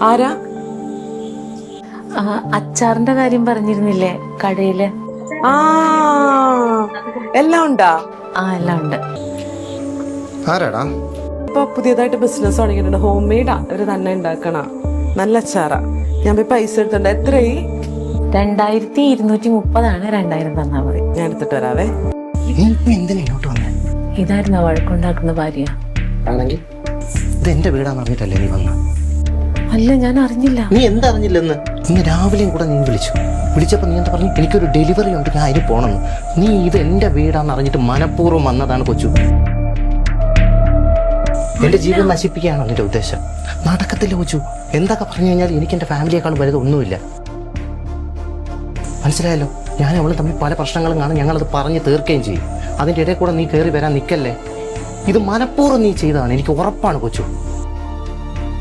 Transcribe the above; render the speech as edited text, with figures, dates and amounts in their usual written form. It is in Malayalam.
ആരാ? അച്ചാറിന്റെ കാര്യം പറഞ്ഞിരുന്നില്ലേ കടയില്? ആ, എല്ലാം ഉണ്ടാ? എല്ലാം ഉണ്ട്. ആരാടാ? ഇപ്പൊ പുതിയതായിട്ട് ബിസിനസ് തുടങ്ങിയിട്ടുണ്ട്. ഹോം മെയ്ഡാ, അവര് തന്നെ ഉണ്ടാക്കണ. നല്ല അച്ചാറാ. ഞാൻ പോയി പൈസ എടുത്തിട്ടുണ്ട്. എത്രയായി? 2230 2000 തന്നാ മതി. ഞാൻ എടുത്തിട്ട് വരാവേ. നീ ഇപ്പൊ എന്തിനാ ഇങ്ങോട്ട് വന്നേ? ഇതായിരുന്നു വഴക്കുണ്ടാക്കുന്ന ഭാര്യ. ആണെങ്കിൽ ഇത് എന്റെ വീടാന്ന് അറിഞ്ഞിട്ടല്ലേ നീ വന്ന? അല്ല, ഞാൻ അറിഞ്ഞില്ല. നീ എന്തറിഞ്ഞില്ലെന്ന്? ഇന്ന് രാവിലെയും കൂടെ നീ വിളിച്ചപ്പോ നീ എന്താ പറഞ്ഞു? എനിക്കൊരു ഡെലിവറി ഉണ്ട്, ഞാൻ അതിന് പോണെന്ന്. നീ ഇത് എന്റെ വീടാന്ന് അറിഞ്ഞിട്ട് മനഃപൂർവ്വം വന്നതാണ് കൊച്ചു. എന്റെ ജീവൻ നശിപ്പിക്കുകയാണോ നിന്റെ ഉദ്ദേശം? നടക്കത്തില്ല കൊച്ചു. എന്തൊക്കെ പറഞ്ഞു കഴിഞ്ഞാൽ എനിക്ക് എന്റെ ഫാമിലിയെക്കാളും വലുതൊന്നുമില്ല. മനസ്സിലായല്ലോ? ഞാൻ അവളും തമ്മിൽ പല പ്രശ്നങ്ങളും കാണും, ഞങ്ങളത് പറഞ്ഞ് തീർക്കുകയും ചെയ്യും. അതിൻ്റെ ഇടയിൽ കൂടെ നീ കയറി വരാൻ നിൽക്കല്ലേ. ഇത് മനഃപൂർവ്വം നീ ചെയ്തതാണ്, എനിക്ക് ഉറപ്പാണ് കൊച്ചു.